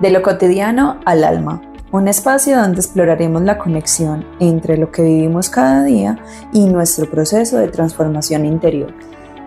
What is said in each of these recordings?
De lo cotidiano al alma, un espacio donde exploraremos la conexión entre lo que vivimos cada día y nuestro proceso de transformación interior.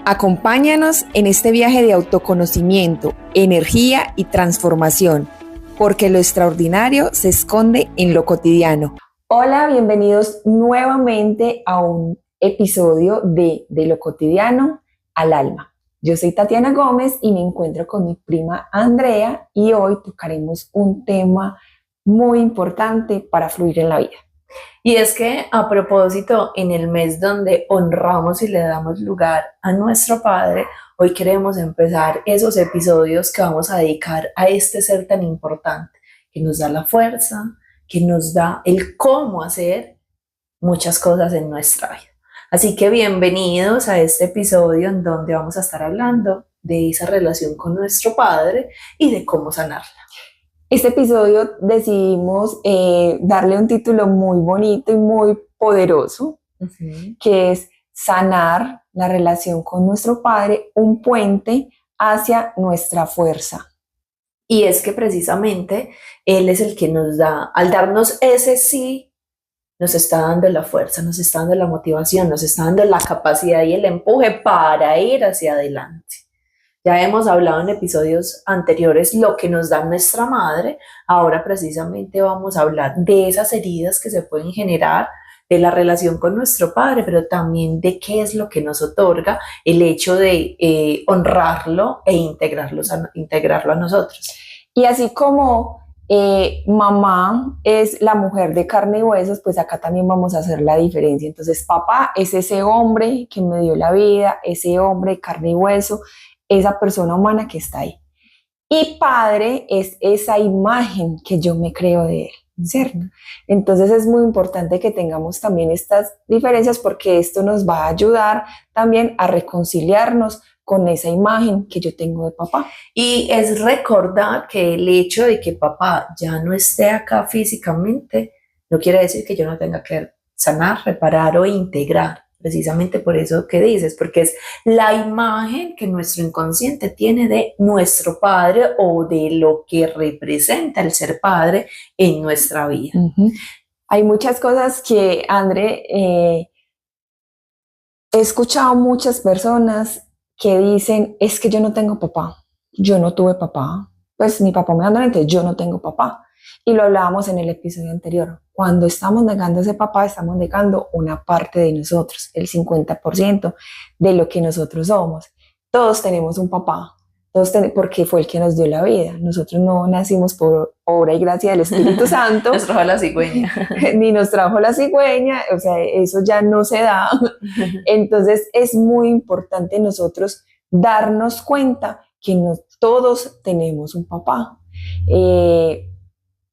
Acompáñanos en este viaje de autoconocimiento, energía y transformación, porque lo extraordinario se esconde en lo cotidiano. Hola, bienvenidos nuevamente a un episodio de lo cotidiano al alma. Yo soy Tatiana Gómez y me encuentro con mi prima Andrea y hoy tocaremos un tema muy importante para fluir en la vida. Y es que a propósito, en el mes donde honramos y le damos lugar a nuestro Padre, hoy queremos empezar esos episodios que vamos a dedicar a este ser tan importante, que nos da la fuerza, que nos da el cómo hacer muchas cosas en nuestra vida. Así que bienvenidos a este episodio en donde vamos a estar hablando de esa relación con nuestro Padre y de cómo sanarla. Este episodio decidimos darle un título muy bonito y muy poderoso, que es sanar la relación con nuestro Padre, un puente hacia nuestra fuerza. Y es que precisamente Él es el que nos da, al darnos ese sí, nos está dando la fuerza, nos está dando la motivación, nos está dando la capacidad y el empuje para ir hacia adelante. Ya hemos hablado en episodios anteriores lo que nos da nuestra madre. Ahora precisamente vamos a hablar de esas heridas que se pueden generar, de la relación con nuestro padre, pero también de qué es lo que nos otorga el hecho de honrarlo e integrarlo a nosotros. Y así como mamá es la mujer de carne y huesos, pues acá también vamos a hacer la diferencia. Entonces papá es ese hombre que me dio la vida, ese hombre de carne y hueso, esa persona humana que está ahí. Y padre es esa imagen que yo me creo de él, ¿cierto? Entonces es muy importante que tengamos también estas diferencias porque esto nos va a ayudar también a reconciliarnos con esa imagen que yo tengo de papá. Y es recordar que el hecho de que papá ya no esté acá físicamente no quiere decir que yo no tenga que sanar, reparar o integrar. Precisamente por eso que dices, porque es la imagen que nuestro inconsciente tiene de nuestro padre o de lo que representa el ser padre en nuestra vida. Hay muchas cosas que, André, he escuchado muchas personas que dicen, es que yo no tengo papá, yo no tuve papá, pues mi papá me abandonó, entonces yo no tengo papá. Y lo hablábamos en el episodio anterior. Cuando estamos negando ese papá, estamos negando una parte de nosotros, el 50% de lo que nosotros somos. Todos tenemos un papá, porque fue el que nos dio la vida. Nosotros no nacimos por obra y gracia del Espíritu Santo. Nos trajo la cigüeña. Ni nos trajo la cigüeña, o sea, eso ya no se da. Entonces es muy importante nosotros darnos cuenta que todos tenemos un papá.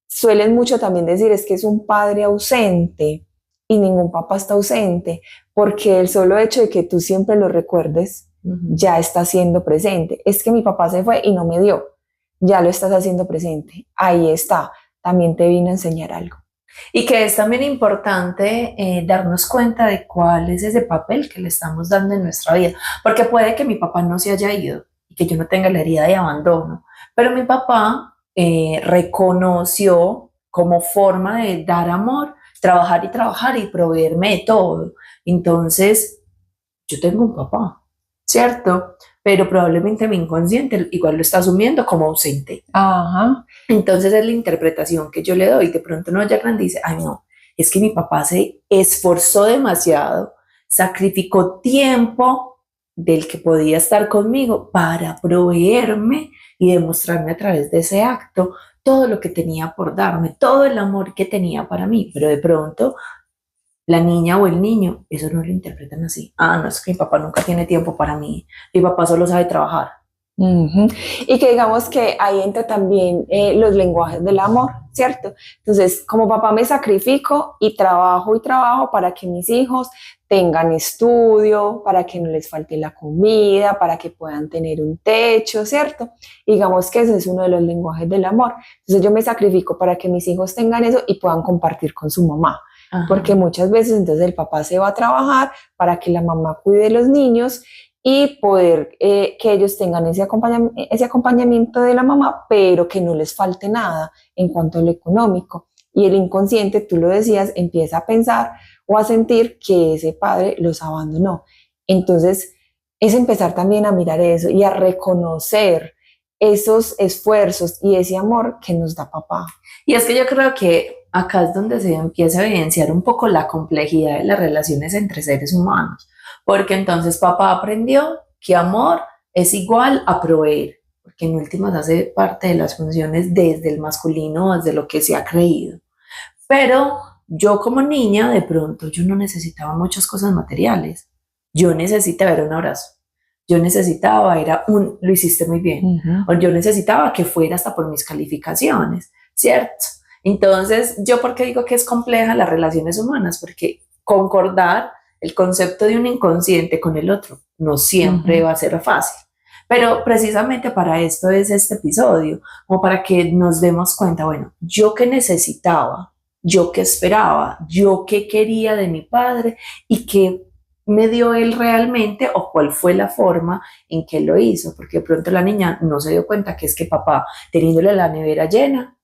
Suelen mucho también decir es que es un padre ausente y ningún papá está ausente porque el solo hecho de que tú siempre lo recuerdes ya está siendo presente. Es que mi papá se fue y no me dio, ya lo estás haciendo presente, ahí está, también te vino a enseñar algo. Y que es también importante darnos cuenta de cuál es ese papel que le estamos dando en nuestra vida, porque puede que mi papá no se haya ido y que yo no tenga la herida de abandono, pero mi papá reconoció como forma de dar amor, trabajar y proveerme de todo. Entonces, yo tengo un papá, ¿cierto? Pero probablemente mi inconsciente igual lo está asumiendo como ausente. Ajá. Entonces es la interpretación que yo le doy. De pronto no llega y dice, ay no, es que mi papá se esforzó demasiado, sacrificó tiempo del que podía estar conmigo para proveerme y demostrarme a través de ese acto todo lo que tenía por darme, todo el amor que tenía para mí, pero de pronto la niña o el niño, eso no lo interpretan así. Ah, no, es que mi papá nunca tiene tiempo para mí, mi papá solo sabe trabajar. Y que digamos que ahí entra también los lenguajes del amor, ¿cierto? Entonces, como papá me sacrifico y trabajo para que mis hijos tengan estudio, para que no les falte la comida, para que puedan tener un techo, ¿cierto? Digamos que ese es uno de los lenguajes del amor. Entonces yo me sacrifico para que mis hijos tengan eso y puedan compartir con su mamá. Ajá. Porque muchas veces entonces el papá se va a trabajar para que la mamá cuide de los niños y poder que ellos tengan ese acompañamiento de la mamá, pero que no les falte nada en cuanto a lo económico. Y el inconsciente, tú lo decías, empieza a pensar o a sentir que ese padre los abandonó. Entonces, es empezar también a mirar eso y a reconocer esos esfuerzos y ese amor que nos da papá. Y es que yo creo que acá es donde se empieza a evidenciar un poco la complejidad de las relaciones entre seres humanos, porque entonces papá aprendió que amor es igual a proveer, porque en últimas hace parte de las funciones desde el masculino, desde lo que se ha creído. Pero yo como niña, de pronto, yo no necesitaba muchas cosas materiales. Yo necesitaba ver un abrazo. Yo necesitaba, lo hiciste muy bien. O yo necesitaba que fuera hasta por mis calificaciones, ¿cierto? Entonces, ¿yo por qué digo que es compleja las relaciones humanas? Porque concordar el concepto de un inconsciente con el otro no siempre va a ser fácil. Pero precisamente para esto es este episodio, como para que nos demos cuenta, bueno, yo qué necesitaba, yo qué esperaba, yo qué quería de mi padre y qué me dio él realmente o cuál fue la forma en que lo hizo, porque de pronto la niña no se dio cuenta que es que papá, teniéndole la nevera llena,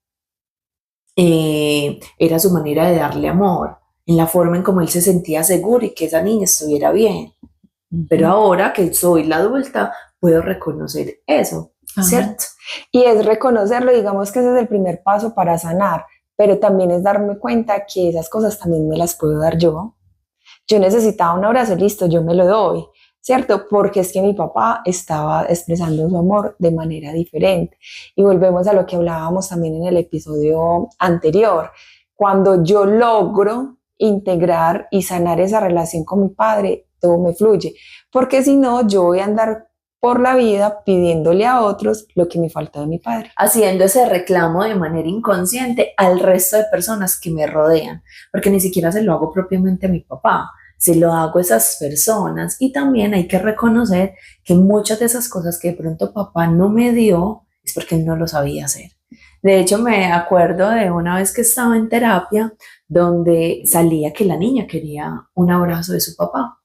era su manera de darle amor, en la forma en cómo él se sentía seguro y que esa niña estuviera bien. Pero ahora que soy la adulta, puedo reconocer eso, ¿cierto? Y es reconocerlo, digamos que ese es el primer paso para sanar, pero también es darme cuenta que esas cosas también me las puedo dar yo. Yo necesitaba un abrazo, listo, yo me lo doy, ¿cierto? Porque es que mi papá estaba expresando su amor de manera diferente. Y volvemos a lo que hablábamos también en el episodio anterior. Cuando yo logro integrar y sanar esa relación con mi padre, todo me fluye. Porque si no, yo voy a andar por la vida pidiéndole a otros lo que me falta de mi padre. Haciendo ese reclamo de manera inconsciente al resto de personas que me rodean, porque ni siquiera se lo hago propiamente a mi papá, se lo hago a esas personas. Y también hay que reconocer que muchas de esas cosas que de pronto papá no me dio es porque él no lo sabía hacer. De hecho, me acuerdo de una vez que estaba en terapia donde salía que la niña quería un abrazo de su papá.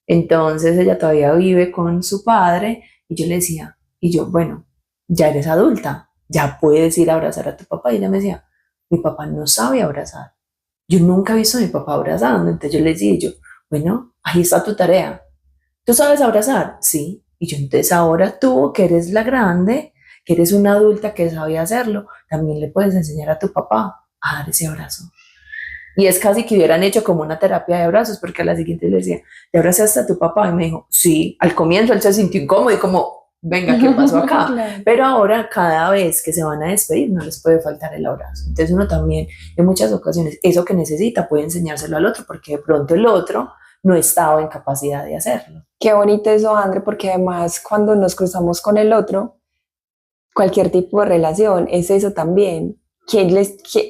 Entonces ella todavía vive con su padre y yo le decía, bueno, ya eres adulta, ya puedes ir a abrazar a tu papá. Y ella me decía, mi papá no sabe abrazar. Yo nunca he visto a mi papá abrazando. Entonces yo le decía, bueno, ahí está tu tarea. ¿Tú sabes abrazar? Sí. Y yo, entonces ahora tú, que eres la grande, que eres una adulta que sabe hacerlo, también le puedes enseñar a tu papá a dar ese abrazo. Y es casi que hubieran hecho como una terapia de abrazos, porque a la siguiente le decía, ¿te abrazaste a tu papá? Y me dijo, sí. Al comienzo él se sintió incómodo y como, venga, ¿qué pasó acá? Claro. Pero ahora cada vez que se van a despedir no les puede faltar el abrazo. Entonces uno también, en muchas ocasiones, eso que necesita puede enseñárselo al otro, porque de pronto el otro no estaba en capacidad de hacerlo. Qué bonito eso, André, porque además cuando nos cruzamos con el otro, cualquier tipo de relación es eso también.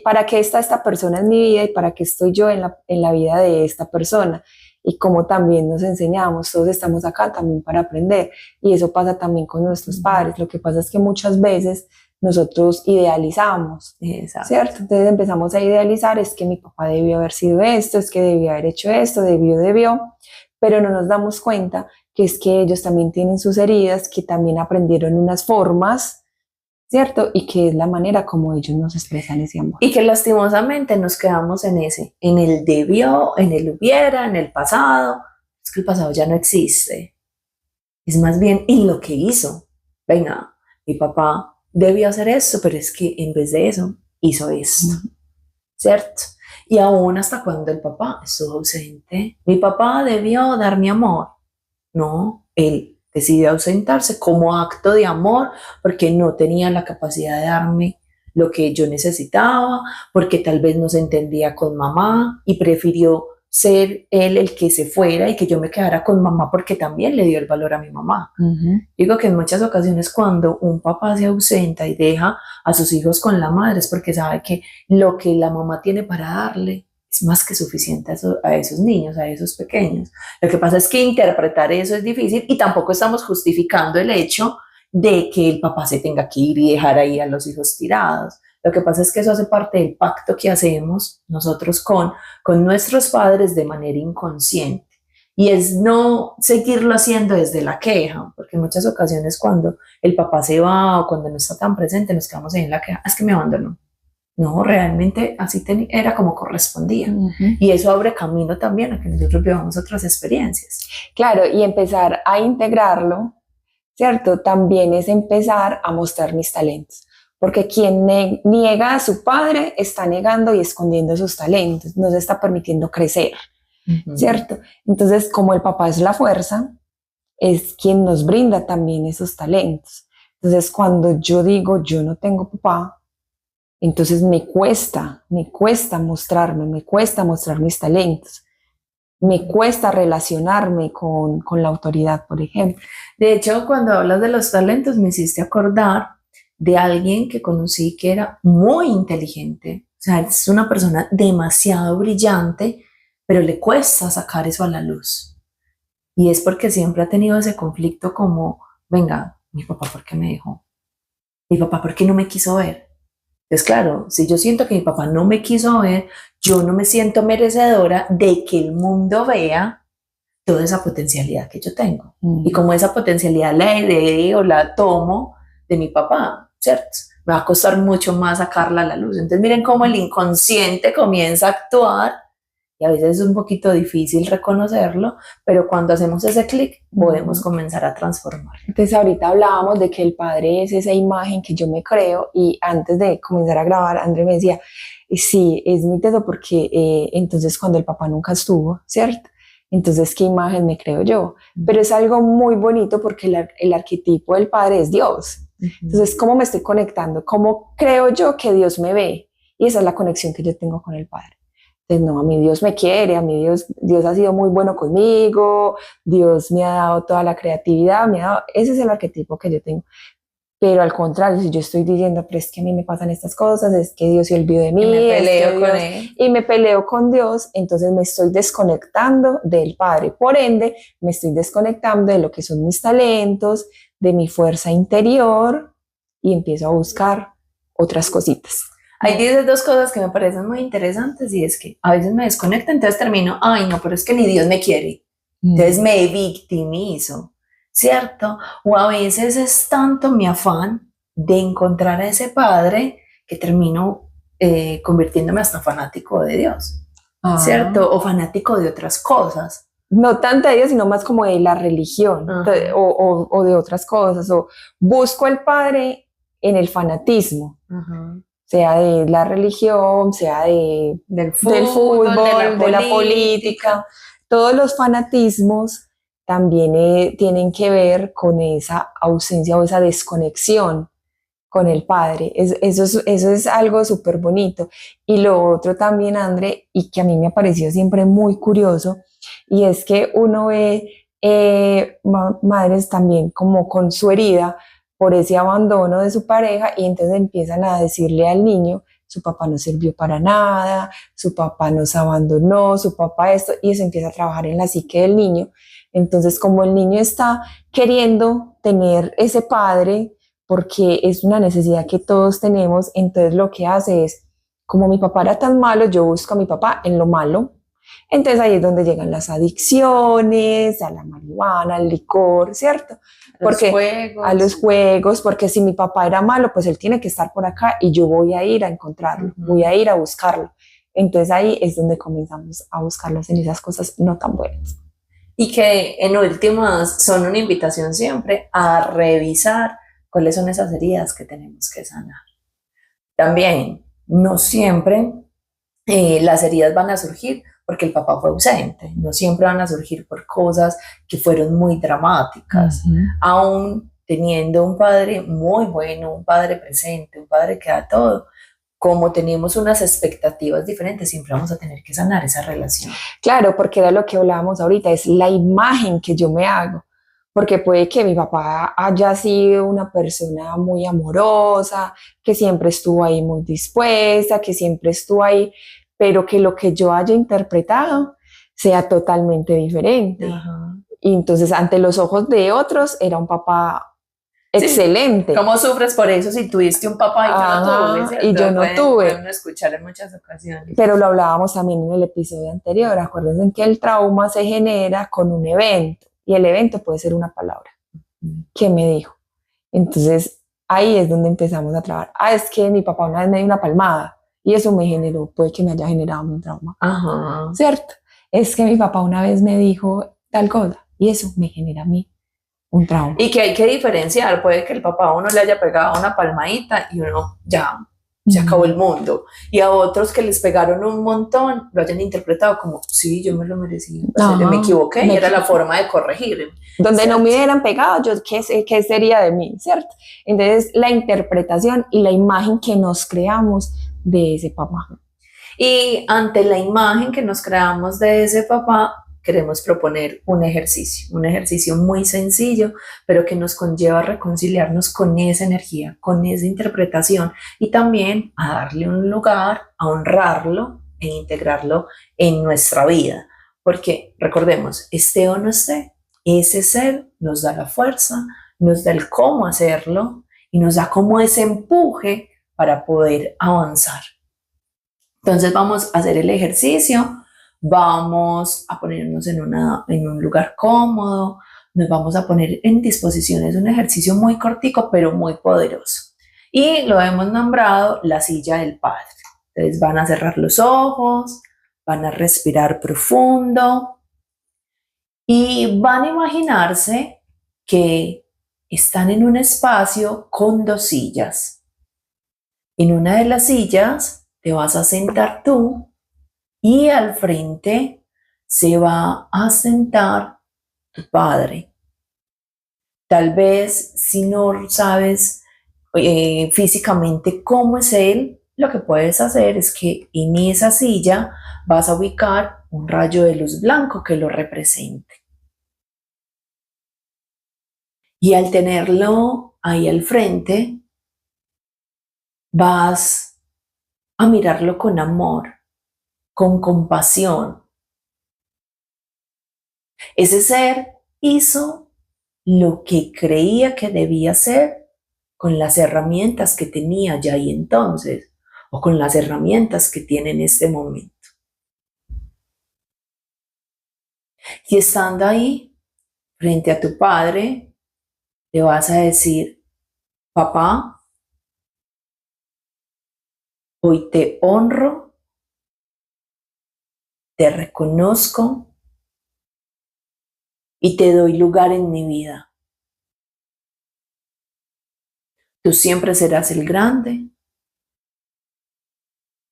¿Para qué está esta persona en mi vida y para qué estoy yo en la vida de esta persona? Y como también nos enseñamos, todos estamos acá también para aprender. Y eso pasa también con nuestros padres. Lo que pasa es que muchas veces nosotros idealizamos, ¿cierto? Entonces empezamos a idealizar, es que mi papá debió haber sido esto, es que debió haber hecho esto, debió, pero no nos damos cuenta que es que ellos también tienen sus heridas, que también aprendieron unas formas, ¿cierto? Y que es la manera como ellos nos expresan ese amor. Y que lastimosamente nos quedamos en el debió, en el hubiera, en el pasado. Es que el pasado ya no existe. Es más bien en lo que hizo. Venga, mi papá debió hacer esto, pero es que en vez de eso, hizo esto. ¿Cierto? Y aún hasta cuando el papá estuvo ausente. Mi papá debió dar mi amor. No, él decidió ausentarse como acto de amor porque no tenía la capacidad de darme lo que yo necesitaba, porque tal vez no se entendía con mamá y prefirió ser él el que se fuera y que yo me quedara con mamá porque también le dio el valor a mi mamá. Digo que en muchas ocasiones cuando un papá se ausenta y deja a sus hijos con la madre es porque sabe que lo que la mamá tiene para darle es más que suficiente a esos niños, a esos pequeños. Lo que pasa es que interpretar eso es difícil y tampoco estamos justificando el hecho de que el papá se tenga que ir y dejar ahí a los hijos tirados. Lo que pasa es que eso hace parte del pacto que hacemos nosotros con nuestros padres de manera inconsciente. Y es no seguirlo haciendo desde la queja, porque en muchas ocasiones cuando el papá se va o cuando no está tan presente nos quedamos ahí en la queja, es que me abandonó. No, realmente así era como correspondía. Y eso abre camino también a que nosotros vivamos otras experiencias. Claro, y empezar a integrarlo, ¿cierto? También es empezar a mostrar mis talentos. Porque quien niega a su padre está negando y escondiendo sus talentos, no se está permitiendo crecer, ¿cierto? Entonces, como el papá es la fuerza, es quien nos brinda también esos talentos. Entonces, cuando yo digo, yo no tengo papá, entonces me cuesta mostrarme, me cuesta mostrar mis talentos, me cuesta relacionarme con la autoridad, por ejemplo. De hecho, cuando hablas de los talentos, me hiciste acordar de alguien que conocí que era muy inteligente, o sea, es una persona demasiado brillante, pero le cuesta sacar eso a la luz. Y es porque siempre ha tenido ese conflicto como, venga, mi papá, ¿por qué me dejó? Mi papá, ¿por qué no me quiso ver? Entonces, claro, si yo siento que mi papá no me quiso ver, yo no me siento merecedora de que el mundo vea toda esa potencialidad que yo tengo. Y como esa potencialidad la heredé o la tomo de mi papá, ¿cierto? Me va a costar mucho más sacarla a la luz. Entonces miren cómo el inconsciente comienza a actuar y a veces es un poquito difícil reconocerlo, pero cuando hacemos ese clic podemos comenzar a transformar. Entonces ahorita hablábamos de que el padre es esa imagen que yo me creo y antes de comenzar a grabar André me decía, sí, es mi teso porque entonces cuando el papá nunca estuvo, ¿cierto? Entonces, ¿qué imagen me creo yo? Pero es algo muy bonito porque el arquetipo del padre es Dios. Entonces, ¿cómo me estoy conectando? ¿Cómo creo yo que Dios me ve? Y esa es la conexión que yo tengo con el Padre. Entonces, no, a mí Dios me quiere, a mí Dios ha sido muy bueno conmigo, Dios me ha dado toda la creatividad, ese es el arquetipo que yo tengo. Pero al contrario, si yo estoy diciendo, pero es que a mí me pasan estas cosas, es que Dios se olvidó de mí, y me peleo con él. Y me peleo con Dios, entonces me estoy desconectando del Padre. Por ende, me estoy desconectando de lo que son mis talentos, de mi fuerza interior y empiezo a buscar otras cositas. Ahí dices dos cosas que me parecen muy interesantes y es que a veces me desconecto, entonces termino, ay no, pero es que ni Dios me quiere. Entonces me victimizo, ¿cierto? O a veces es tanto mi afán de encontrar a ese padre que termino convirtiéndome hasta fanático de Dios, ¿cierto? O fanático de otras cosas. No tanto de Dios, sino más como de la religión o de otras cosas. O busco al padre en el fanatismo. Sea de la religión, sea del fútbol, de la política. Todos los fanatismos también tienen que ver con esa ausencia o esa desconexión con el Padre. Eso es algo súper bonito. Y lo otro también, André, y que a mí me ha parecido siempre muy curioso, y es que uno ve madres también como con su herida por ese abandono de su pareja y entonces empiezan a decirle al niño, su papá no sirvió para nada, su papá nos abandonó, su papá esto, y eso empieza a trabajar en la psique del niño. Entonces, como el niño está queriendo tener ese padre, porque es una necesidad que todos tenemos, entonces lo que hace es, como mi papá era tan malo, yo busco a mi papá en lo malo. Entonces ahí es donde llegan las adicciones, a la marihuana, al licor, ¿cierto? A los juegos, porque si mi papá era malo, pues él tiene que estar por acá y yo voy a ir a encontrarlo, voy a ir a buscarlo. Entonces ahí es donde comenzamos a buscarlos en esas cosas no tan buenas. Y que en últimas son una invitación siempre a revisar cuáles son esas heridas que tenemos que sanar. También, no siempre las heridas van a surgir porque el papá fue ausente, no siempre van a surgir por cosas que fueron muy dramáticas, aún teniendo un padre muy bueno, un padre presente, un padre que da todo. Como tenemos unas expectativas diferentes, siempre vamos a tener que sanar esa relación. Claro, porque era lo que hablábamos ahorita, es la imagen que yo me hago. Porque puede que mi papá haya sido una persona muy amorosa, que siempre estuvo ahí muy dispuesta, que siempre estuvo ahí, pero que lo que yo haya interpretado sea totalmente diferente. Y entonces, ante los ojos de otros, era un papá excelente. ¿Cómo sufres por eso si tuviste un papá y yo no tuve? ¿Cierto? Y yo no tuve. Pueden escuchar en muchas ocasiones. Pero lo hablábamos también en el episodio anterior. Acuérdense que el trauma se genera con un evento y el evento puede ser una palabra. ¿Qué me dijo? Entonces ahí es donde empezamos a trabajar. Es que mi papá una vez me dio una palmada y eso me generó, puede que me haya generado un trauma. Ajá. ¿Cierto? Es que mi papá una vez me dijo tal cosa y eso me genera a mí un trauma. Y que hay que diferenciar, puede que el papá a uno le haya pegado una palmadita y uno ya se acabó el mundo, y a otros que les pegaron un montón lo hayan interpretado como, sí, yo me lo merecí, me equivoqué, y era la forma de corregir. Donde ¿cierto? no me hubieran pegado, yo ¿qué sería de mí? ¿Cierto? Entonces la interpretación y la imagen que nos creamos de ese papá. Y ante la imagen que nos creamos de ese papá, queremos proponer un ejercicio muy sencillo, pero que nos conlleva a reconciliarnos con esa energía, con esa interpretación, y también a darle un lugar, a honrarlo e integrarlo en nuestra vida. Porque recordemos, esté o no esté, ese ser nos da la fuerza, nos da el cómo hacerlo y nos da como ese empuje para poder avanzar. Entonces vamos a hacer el ejercicio. Vamos a ponernos en un lugar cómodo, nos vamos a poner en disposición. Es un ejercicio muy cortico, pero muy poderoso. Y lo hemos nombrado la silla del padre. Entonces van a cerrar los ojos, van a respirar profundo y van a imaginarse que están en un espacio con 2 sillas. En una de las sillas te vas a sentar tú, y al frente se va a sentar tu padre. Tal vez si no sabes físicamente cómo es él, lo que puedes hacer es que en esa silla vas a ubicar un rayo de luz blanco que lo represente. Y al tenerlo ahí al frente, vas a mirarlo con amor, con compasión. Ese ser hizo lo que creía que debía hacer con las herramientas que tenía ya y entonces, o con las herramientas que tiene en este momento. Y estando ahí, frente a tu padre, le vas a decir, papá, hoy te honro, te reconozco y te doy lugar en mi vida. Tú siempre serás el grande,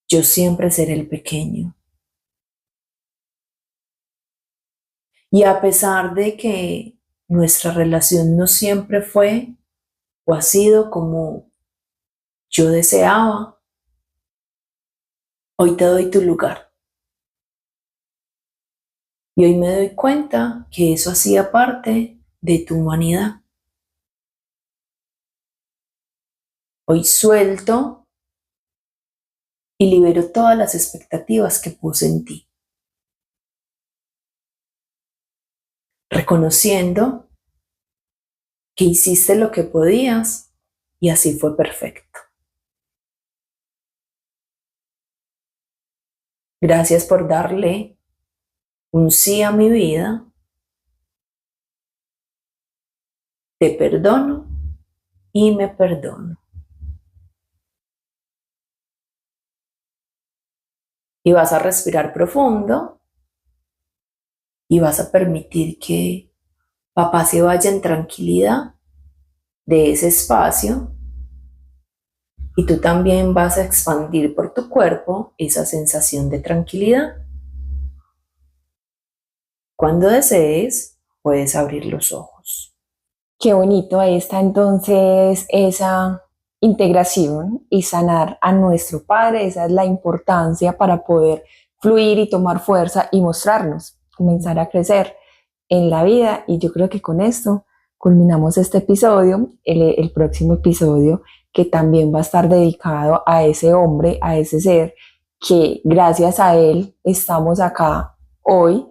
yo siempre seré el pequeño. Y a pesar de que nuestra relación no siempre fue o ha sido como yo deseaba, hoy te doy tu lugar. Y hoy me doy cuenta que eso hacía parte de tu humanidad. Hoy suelto y libero todas las expectativas que puse en ti. Reconociendo que hiciste lo que podías y así fue perfecto. Gracias por darle un sí a mi vida. Te perdono y me perdono. Y vas a respirar profundo y vas a permitir que papá se vaya en tranquilidad de ese espacio, y tú también vas a expandir por tu cuerpo esa sensación de tranquilidad. Cuando desees, puedes abrir los ojos. Qué bonito, ahí está entonces esa integración y sanar a nuestro padre. Esa es la importancia para poder fluir y tomar fuerza y mostrarnos, comenzar a crecer en la vida. Y yo creo que con esto culminamos este episodio. El próximo episodio, que también va a estar dedicado a ese hombre, a ese ser que gracias a él estamos acá hoy.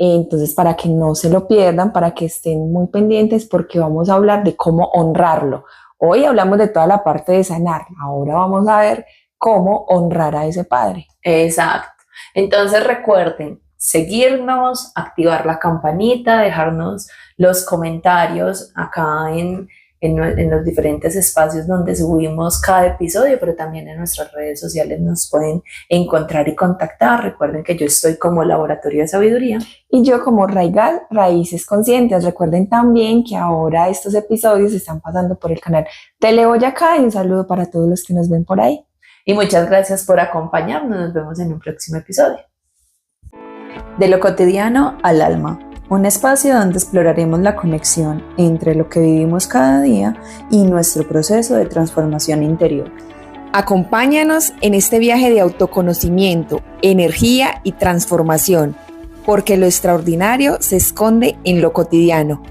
Entonces, para que no se lo pierdan, para que estén muy pendientes, porque vamos a hablar de cómo honrarlo. Hoy hablamos de toda la parte de sanar, ahora vamos a ver cómo honrar a ese padre. Exacto. Entonces recuerden seguirnos, activar la campanita, dejarnos los comentarios acá en los diferentes espacios donde subimos cada episodio, pero también en nuestras redes sociales nos pueden encontrar y contactar. Recuerden que yo estoy como Laboratorio de Sabiduría. Y yo como Raigal, Raíces Conscientes. Recuerden también que ahora estos episodios están pasando por el canal Teleboyacá y un saludo para todos los que nos ven por ahí. Y muchas gracias por acompañarnos. Nos vemos en un próximo episodio. De lo cotidiano al alma. Un espacio donde exploraremos la conexión entre lo que vivimos cada día y nuestro proceso de transformación interior. Acompáñanos en este viaje de autoconocimiento, energía y transformación, porque lo extraordinario se esconde en lo cotidiano.